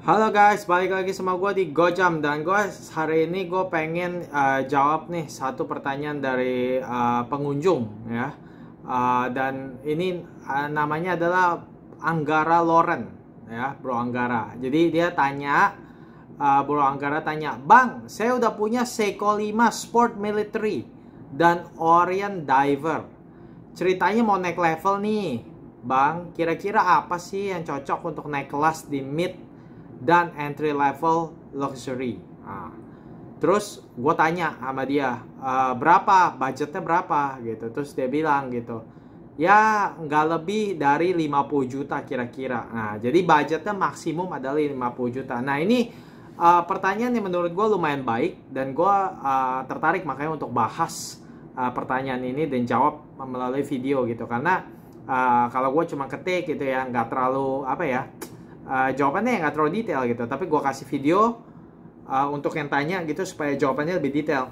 Halo guys, balik lagi sama gue di Gojam. Dan gue hari ini gue pengen jawab nih satu pertanyaan dari pengunjung ya. Dan ini namanya adalah Anggara Loren ya, Bro Anggara. Jadi dia tanya, Bro Anggara tanya, Bang, saya udah punya Seiko 5 Sport Military dan Orient Diver. Ceritanya mau naik level nih, Bang. Kira-kira apa sih yang cocok untuk naik kelas di mid dan entry level luxury? Terus gue tanya sama dia, berapa budgetnya berapa gitu. Terus dia bilang gitu, ya nggak lebih dari 50 juta kira-kira. Nah, jadi budgetnya maksimum adalah 50 juta. Nah, ini pertanyaan yang menurut gue lumayan baik, dan gue tertarik makanya untuk bahas pertanyaan ini dan jawab melalui video gitu. Karena kalau gue cuma ketik gitu ya, nggak terlalu jawabannya nggak terlalu detail gitu. Tapi gue kasih video untuk yang tanya gitu supaya jawabannya lebih detail.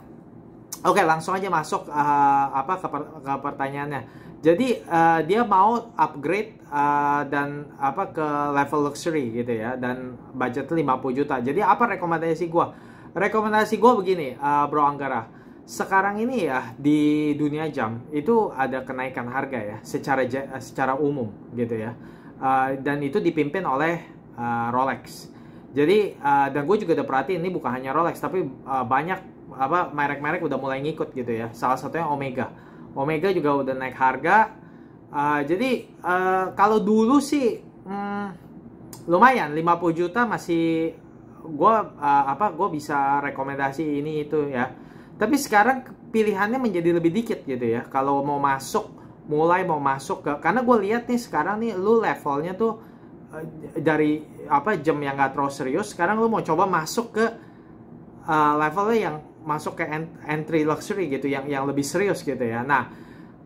Oke, langsung aja masuk ke pertanyaannya. Jadi dia mau upgrade dan ke level luxury gitu ya, dan budgetnya 50 juta. Jadi apa rekomendasi gue? Rekomendasi gue begini, Bro Anggara. Sekarang ini ya di dunia jam itu ada kenaikan harga ya secara umum gitu ya. Dan itu dipimpin oleh Rolex. Jadi dan gue juga udah perhatiin, ini bukan hanya Rolex tapi banyak merek-merek udah mulai ngikut gitu ya. Salah satunya Omega. Omega juga udah naik harga. Jadi kalau dulu sih lumayan 50 juta masih gue bisa rekomendasi ini itu ya. Tapi sekarang pilihannya menjadi lebih dikit gitu ya. Kalau mau masuk ke, karena gue lihat nih sekarang nih lu levelnya tuh dari jam yang gak terlalu serius. Sekarang lu mau coba masuk ke levelnya yang masuk ke entry luxury gitu, yang lebih serius gitu ya. Nah,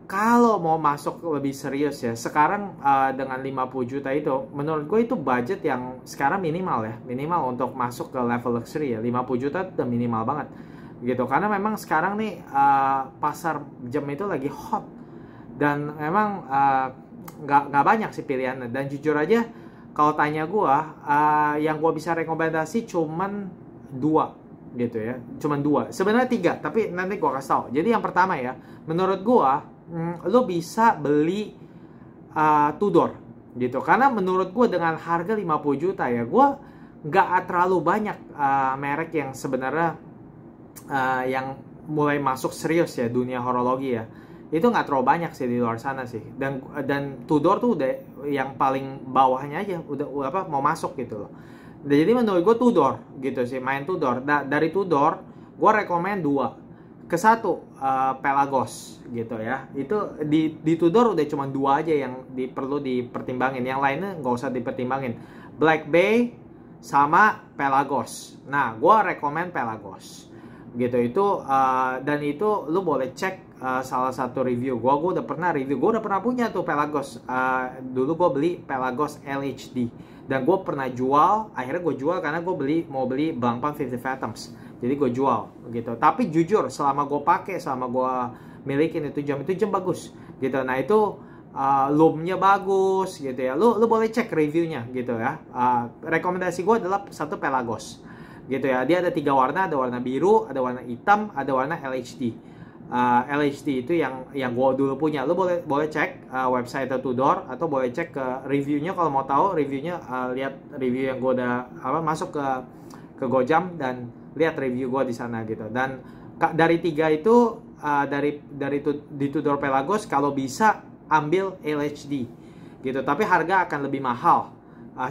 kalau mau masuk lebih serius ya, sekarang dengan 50 juta itu menurut gue itu budget yang sekarang minimal ya, minimal untuk masuk ke level luxury ya. 50 juta udah minimal banget gitu, karena memang sekarang nih pasar jam itu lagi hot, dan memang nggak banyak sih pilihannya. Dan jujur aja kalau tanya gue, yang gue bisa rekomendasi cuman 2 gitu ya, cuman 2, sebenarnya 3 tapi nanti gue kasih tau. Jadi yang pertama ya, menurut gue lo bisa beli Tudor gitu, karena menurut gue dengan harga 50 juta ya, gue nggak terlalu banyak merek yang sebenarnya yang mulai masuk serius ya dunia horologi ya. Itu nggak terlalu banyak sih di luar sana sih. Dan Tudor tuh udah yang paling bawahnya aja udah mau masuk gitu loh. Jadi menurut gue Tudor gitu sih, main Tudor. Dari Tudor gue rekomen 2. Satu Pelagos gitu ya. Itu di Tudor udah cuma 2 aja yang perlu dipertimbangin. Yang lainnya nggak usah dipertimbangin. Black Bay sama Pelagos. Nah, gue rekomen Pelagos gitu. Itu dan itu lu boleh cek salah satu review gue udah pernah punya tuh Pelagos. Dulu gue beli Pelagos LHD, dan gue pernah jual. Akhirnya gue jual karena gue mau beli Blancpain 50 Fathoms, jadi gue jual gitu. Tapi jujur selama gue milikin itu jam bagus gitu. Nah itu loomnya bagus gitu ya. Lu boleh cek reviewnya gitu ya. Rekomendasi gue adalah satu Pelagos gitu ya. Dia ada 3 warna, ada warna biru, ada warna hitam, ada warna LHD. LHD itu yang gue dulu punya. Lu boleh cek website Tudor, atau boleh cek ke reviewnya kalau mau tahu reviewnya. Lihat review yang gue udah masuk ke Gojam, dan lihat review gue di sana gitu. Dan dari 3 itu di Tudor Pelagos kalau bisa ambil LHD gitu. Tapi harga akan lebih mahal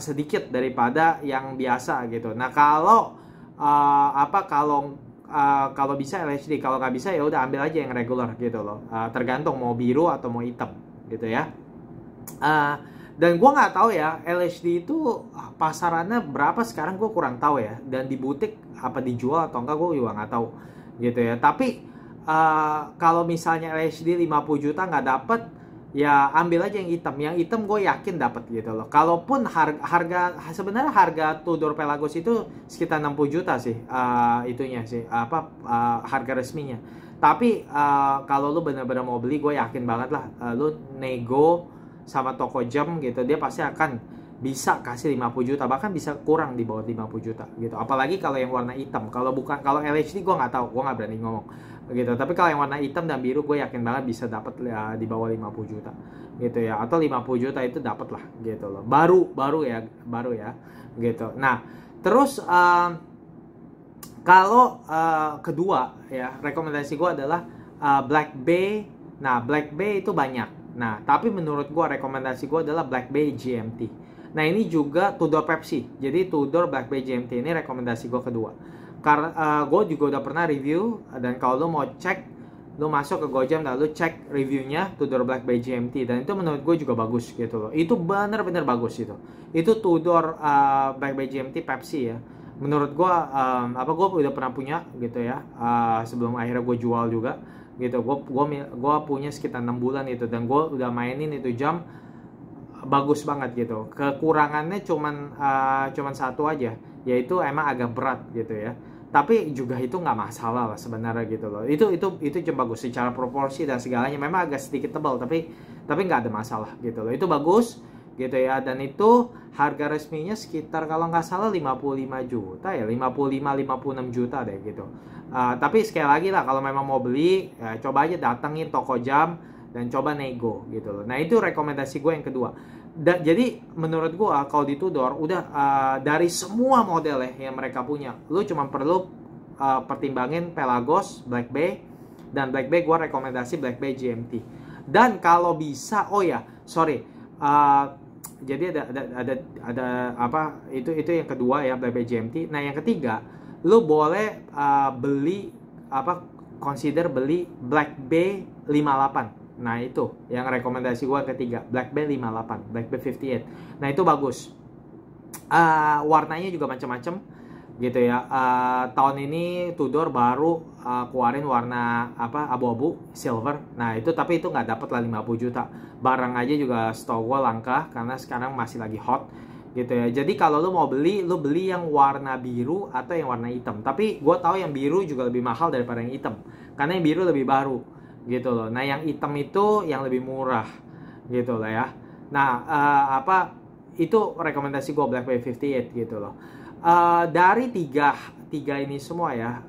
sedikit daripada yang biasa gitu. Nah, kalau bisa LHD, kalau nggak bisa ya udah ambil aja yang regular gitu loh. Tergantung mau biru atau mau hitam gitu ya. Dan gue nggak tahu ya LHD itu pasarannya berapa sekarang, gue kurang tahu ya. Dan di butik apa dijual atau enggak gue juga nggak tahu gitu ya. Tapi kalau misalnya LHD 50 juta nggak dapet, ya ambil aja yang hitam. Yang hitam gue yakin dapat gitu loh. Kalaupun sebenarnya harga Tudor Pelagos itu sekitar 60 juta sih, itunya sih harga resminya. Tapi kalau lu benar-benar mau beli, gue yakin banget lah lu nego sama toko jam gitu, dia pasti akan bisa kasih 50 juta, bahkan bisa kurang di bawah 50 juta gitu. Apalagi kalau yang warna hitam. Kalau LHD gue nggak tahu, gue nggak berani ngomong gitu. Tapi kalau yang warna hitam dan biru gue yakin banget bisa dapat di bawah 50 juta gitu ya, atau 50 juta itu dapat lah gitu loh. Baru ya gitu. Nah, terus kalau kedua ya, rekomendasi gue adalah Black Bay. Nah, Black Bay itu banyak. Nah, tapi menurut gue rekomendasi gue adalah Black Bay GMT. Nah, ini juga Tudor Pepsi. Jadi Tudor Black Bay GMT ini rekomendasi gue kedua. Karena gue juga udah pernah review, dan kalau lo mau cek, lo masuk ke Gojam lalu cek reviewnya Tudor Black Bay GMT, dan itu menurut gue juga bagus gitu loh. Itu bener-bener bagus itu. Itu Tudor Black Bay GMT Pepsi ya. Menurut gue gue udah pernah punya gitu ya, sebelum akhirnya gue jual juga gitu. Gue punya sekitar 6 bulan itu, dan gue udah mainin itu jam, bagus banget gitu. Kekurangannya cuman satu aja, yaitu emang agak berat gitu ya. Tapi juga itu nggak masalah lah sebenarnya gitu loh. Itu jam bagus secara proporsi dan segalanya. Memang agak sedikit tebal, tapi nggak ada masalah gitu loh. Itu bagus gitu ya. Dan itu harga resminya sekitar kalau nggak salah 55 juta ya, 55-56 juta deh gitu. Tapi sekali lagi lah, kalau memang mau beli ya, coba aja datengin toko jam dan coba nego gitu loh. Nah, itu rekomendasi gue yang kedua. Jadi menurut gue kalau di Tudor udah dari semua model ya yang mereka punya, lu cuma perlu pertimbangin Pelagos, Black Bay, dan Black Bay gue rekomendasi Black Bay GMT. Dan kalau bisa, jadi ada apa, itu yang kedua ya, Black Bay GMT. Nah, yang ketiga, lu boleh consider beli Black Bay 58. Nah, itu yang rekomendasi gue ketiga, Black Bay 58, Black Bay 58. Nah, itu bagus. Warnanya juga macam-macam gitu ya. Tahun ini Tudor baru keluarin warna abu-abu silver. Nah, tapi itu nggak dapat lah 50 juta. Barang aja juga setahu gue langka karena sekarang masih lagi hot gitu ya. Jadi kalau lu mau beli, lu beli yang warna biru atau yang warna hitam. Tapi gue tahu yang biru juga lebih mahal daripada yang hitam, karena yang biru lebih baru gitu loh. Nah, yang hitam itu yang lebih murah gitu loh ya. Nah, itu rekomendasi gue, Black Bay 58 gitu loh. Dari tiga ini semua ya,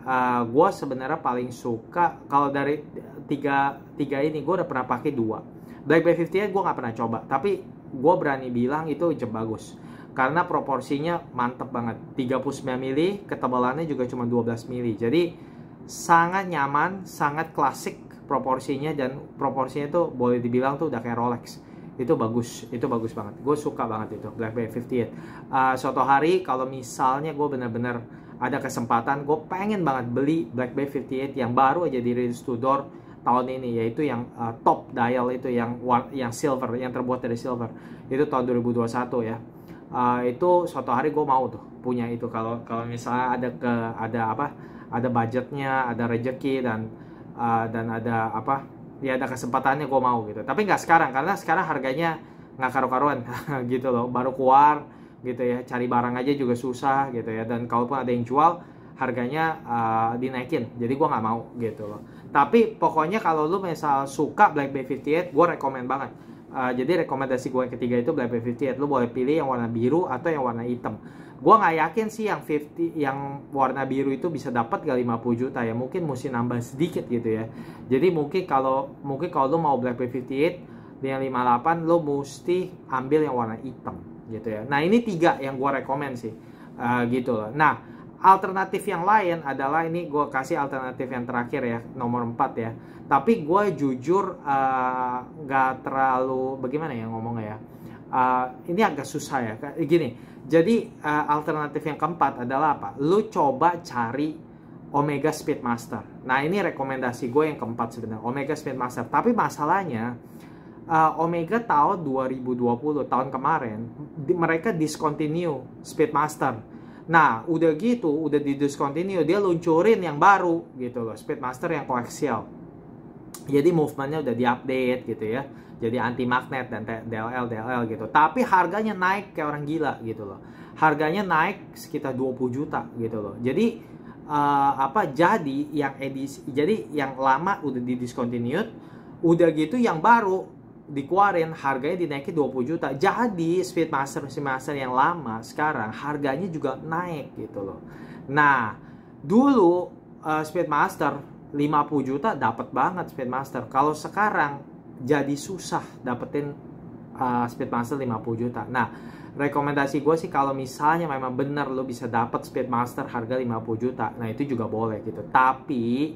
gue sebenarnya paling suka, kalau dari tiga ini gue udah pernah pakai 2. Black Bay 58 gue nggak pernah coba, tapi gue berani bilang itu jam bagus karena proporsinya mantep banget. 39 mili, ketebalannya juga cuma 12 mili. Jadi sangat nyaman, sangat klasik proporsinya, dan proporsinya itu boleh dibilang tuh udah kayak Rolex. Itu bagus banget. Gue suka banget itu Black Bay 58. Suatu hari kalau misalnya gue bener-bener ada kesempatan, gue pengen banget beli Black Bay 58 yang baru aja dirilis Tudor tahun ini, yaitu yang top dial itu, yang silver, yang terbuat dari silver. Itu tahun 2021 ya. Itu suatu hari gue mau tuh punya itu, kalau misalnya ada budgetnya, ada rezeki, dan ada ada kesempatannya, gue mau gitu. Tapi nggak sekarang, karena sekarang harganya nggak karu-karuan gitu loh, baru keluar gitu ya, cari barang aja juga susah gitu ya, dan kalaupun ada yang jual harganya dinaikin, jadi gue nggak mau gitu loh. Tapi pokoknya kalau lu misal suka Black Bay 58, gue rekomend banget. Jadi rekomendasi gue yang ketiga itu Black Bay 58. Lu boleh pilih yang warna biru atau yang warna hitam. Gue nggak yakin sih yang warna biru itu bisa dapat gak 50 juta ya, mungkin mesti nambah sedikit gitu ya. Jadi mungkin kalau lu mau Black Bay 58 dengan 58, lu mesti ambil yang warna hitam gitu ya. Nah, ini 3 yang gue rekomend sih gitu loh. Nah, alternatif yang lain adalah, ini gue kasih alternatif yang terakhir ya, nomor 4 ya. Tapi gue jujur gak terlalu, bagaimana ya ngomongnya ya, ini agak susah ya, gini. Jadi alternatif yang keempat adalah apa? Lu coba cari Omega Speedmaster. Nah, ini rekomendasi gue yang keempat sebenarnya, Omega Speedmaster. Tapi masalahnya Omega tahun 2020, tahun kemarin, mereka discontinue Speedmaster. Nah, udah gitu, udah di discontinue, dia luncurin yang baru gitu loh, Speedmaster yang koaksial. Jadi movementnya udah diupdate gitu ya, jadi anti magnet dan DLL gitu. Tapi harganya naik kayak orang gila gitu loh. Harganya naik sekitar 20 juta gitu loh. Jadi jadi yang lama udah di discontinued, udah gitu yang baru dikeluarin, harganya dinaikin 20 juta. Jadi Speedmaster yang lama sekarang harganya juga naik gitu loh. Nah, dulu Speedmaster 50 juta dapat banget Speedmaster. Kalau sekarang jadi susah dapetin Speedmaster 50 juta. Nah, rekomendasi gue sih kalau misalnya memang bener lo bisa dapat Speedmaster harga 50 juta, nah itu juga boleh gitu. Tapi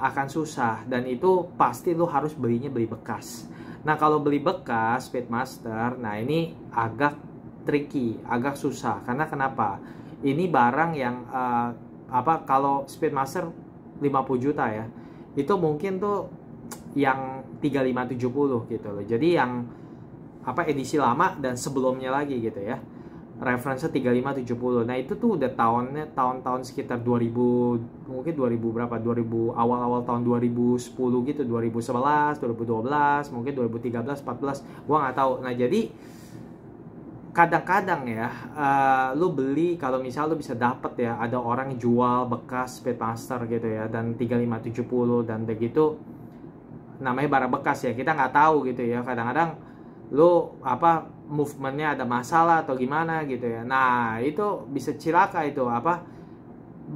akan susah, dan itu pasti lo harus beli bekas. Nah, kalau beli bekas Speedmaster, nah ini agak tricky, agak susah. Karena kenapa? Ini barang yang kalau Speedmaster 50 juta ya, itu mungkin tuh yang 3570 gitu loh. Jadi yang edisi lama dan sebelumnya lagi gitu ya. Referensi 3570. Nah, itu tuh udah tahun-tahun sekitar 2000, mungkin 2000 berapa? 2000 awal-awal tahun 2010 gitu, 2011, 2012, mungkin 2013, 14, gua nggak tahu. Nah, jadi kadang-kadang ya lu beli, kalau misal lu bisa dapet ya, ada orang jual bekas Speedmaster gitu ya, dan 3570 dan begitu, namanya barang bekas ya, kita nggak tahu gitu ya. Kadang-kadang lu movementnya ada masalah atau gimana gitu ya. Nah, itu bisa cilaka itu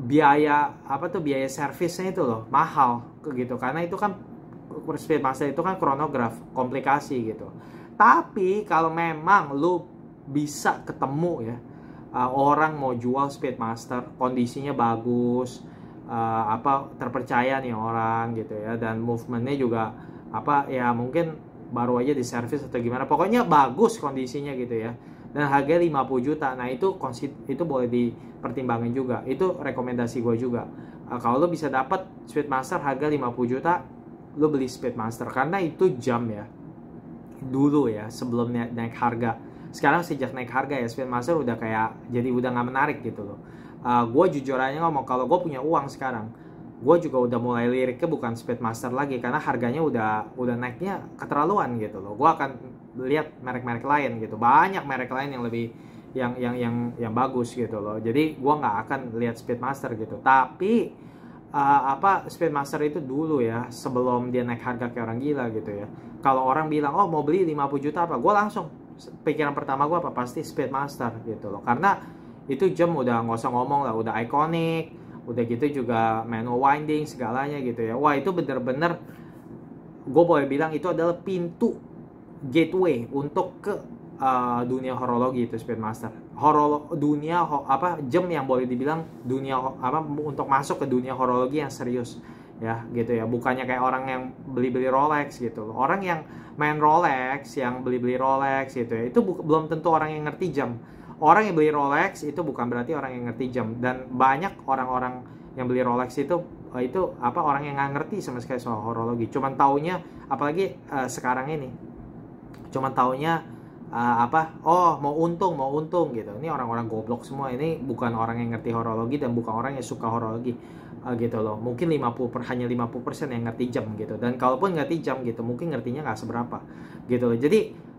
biaya biaya servisnya itu loh mahal gitu, karena itu kan Speedmaster itu kan chronograph, komplikasi gitu. Tapi kalau memang lu bisa ketemu ya orang mau jual Speedmaster, kondisinya bagus, terpercaya nih orang gitu ya, dan movementnya juga ya mungkin baru aja di servis atau gimana, pokoknya bagus kondisinya gitu ya, dan harga 50 juta. Nah, itu boleh dipertimbangin juga. Itu rekomendasi gue juga. Kalau lo bisa dapat Speedmaster harga 50 juta, lo beli Speedmaster, karena itu jam ya dulu ya, sebelum naik harga. Sekarang sejak naik harga ya, Speedmaster udah udah nggak menarik gitu loh. Gue jujur aja ngomong, kalau gue punya uang sekarang, gue juga udah mulai liriknya bukan Speedmaster lagi, karena harganya udah naiknya keterlaluan gitu loh. Gue akan lihat merek-merek lain gitu, banyak merek lain yang lebih yang bagus gitu loh. Jadi gue nggak akan lihat Speedmaster gitu. Tapi Speedmaster itu dulu ya, sebelum dia naik harga kayak orang gila gitu ya, kalau orang bilang oh mau beli 50 juta gue langsung pikiran pertama gue pasti Speedmaster gitu loh. Karena itu jam udah nggak usah ngomong lah, udah ikonik. Udah gitu juga manual winding segalanya gitu ya. Wah, itu bener-bener gue boleh bilang itu adalah pintu gateway untuk ke dunia horologi itu Speedmaster. Jam yang boleh dibilang dunia untuk masuk ke dunia horologi yang serius ya gitu ya. Bukannya kayak orang yang beli-beli Rolex gitu. Orang yang main Rolex, yang beli-beli Rolex gitu ya, itu belum tentu orang yang ngerti jam. Orang yang beli Rolex itu bukan berarti orang yang ngerti jam, dan banyak orang-orang yang beli Rolex itu orang yang nggak ngerti sama sekali soal horologi. Cuman taunya, apalagi sekarang ini, cuman taunya mau untung gitu. Ini orang-orang goblok semua. Ini bukan orang yang ngerti horologi dan bukan orang yang suka horologi gitu loh. Mungkin hanya 50% yang ngerti jam gitu. Dan kalaupun ngerti jam gitu, mungkin ngertinya nggak seberapa gitu loh. Jadi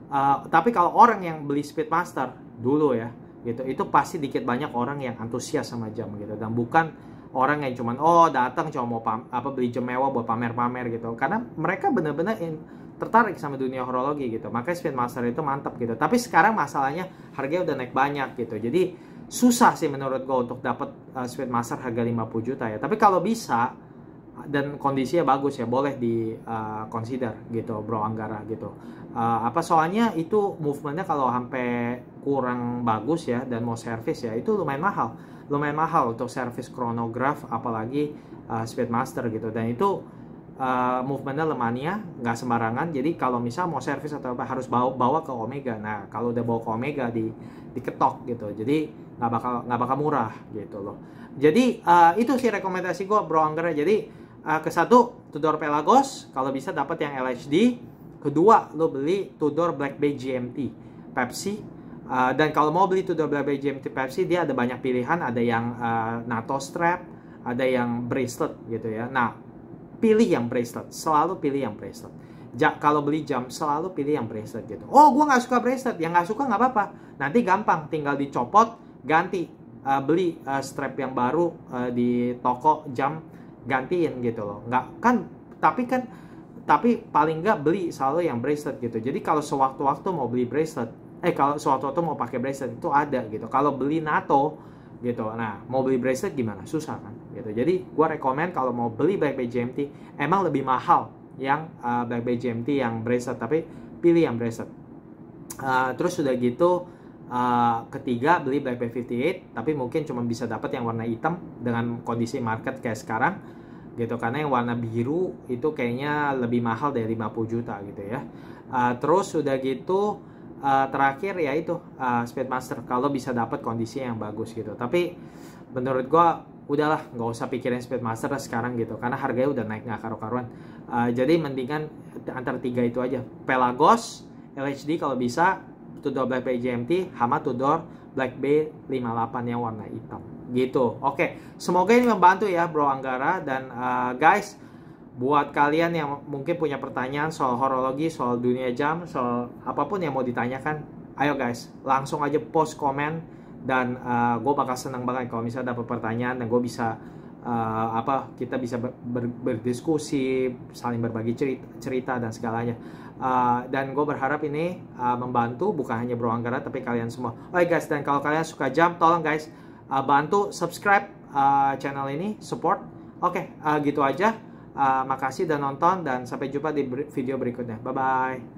tapi kalau orang yang beli Speedmaster dulu ya gitu, itu pasti dikit banyak orang yang antusias sama jam gitu, dan bukan orang yang cuman datang cuma mau beli jam mewah buat pamer-pamer gitu. Karena mereka benar-benar tertarik sama dunia horologi gitu, makanya Speedmaster itu mantap gitu. Tapi sekarang masalahnya harganya udah naik banyak gitu, jadi susah sih menurut gue untuk dapat Speedmaster harga 50 juta ya. Tapi kalau bisa dan kondisinya bagus ya, boleh di consider gitu Bro Anggara gitu. Soalnya itu movementnya kalau sampai kurang bagus ya dan mau servis ya, itu lumayan mahal untuk servis chronograph, apalagi Speedmaster gitu. Dan itu movementnya Lemania, nggak sembarangan. Jadi kalau misal mau servis atau harus bawa ke Omega. Nah, kalau udah bawa ke Omega diketok gitu, jadi nggak bakal murah gitu loh. Jadi itu sih rekomendasi gue Bro Anggara. Jadi ke-1 Tudor Pelagos, kalau bisa dapat yang LHD. Kedua, lo beli Tudor Black Bay GMT Pepsi. Dan kalau mau beli Tudor Black Bay GMT Pepsi, dia ada banyak pilihan. Ada yang NATO strap, ada yang bracelet gitu ya. Nah, pilih yang bracelet, selalu pilih yang bracelet. Kalau beli jam, selalu pilih yang bracelet gitu. Oh, gue nggak suka bracelet, yang nggak suka nggak apa-apa. Nanti gampang, tinggal dicopot, ganti, beli strap yang baru di toko jam, gantiin gitu loh. Nggak kan, tapi kan tapi paling nggak beli selalu yang bracelet gitu. Jadi kalau sewaktu-waktu mau beli bracelet, kalau sewaktu-waktu mau pakai bracelet itu ada gitu. Kalau beli NATO gitu, nah mau beli bracelet gimana? Susah kan gitu. Jadi gue rekomen kalau mau beli BlackBerry GMT, emang lebih mahal yang BlackBerry GMT yang bracelet, tapi pilih yang bracelet. Terus udah gitu, ketiga beli BlackBerry 58, tapi mungkin cuma bisa dapat yang warna hitam dengan kondisi market kayak sekarang gitu, karena yang warna biru itu kayaknya lebih mahal dari 50 juta gitu ya. Terus udah gitu, terakhir ya itu Speedmaster, kalau bisa dapat kondisi yang bagus gitu. Tapi menurut gua udahlah, nggak usah pikirin Speedmaster sekarang gitu, karena harganya udah naik nggak karu-karuan. Jadi mendingan antara 3 itu aja, Pelagos LHD kalau bisa, Tudor BlackBerry GMT, sama Tudor BlackBerry 58 yang warna hitam gitu. Oke, semoga ini membantu ya Bro Anggara. Dan guys, buat kalian yang mungkin punya pertanyaan soal horologi, soal dunia jam, soal apapun yang mau ditanyakan, ayo guys, langsung aja post komen. Dan gue bakal senang banget kalau misalnya dapat pertanyaan, dan gue bisa kita bisa berdiskusi, saling berbagi cerita dan segalanya. Dan gue berharap ini membantu bukan hanya Bro Anggara tapi kalian semua. Oke guys, dan kalau kalian suka jam, tolong guys bantu subscribe channel ini, support. Oke, gitu aja. Makasih udah nonton, dan sampai jumpa di video berikutnya. Bye bye.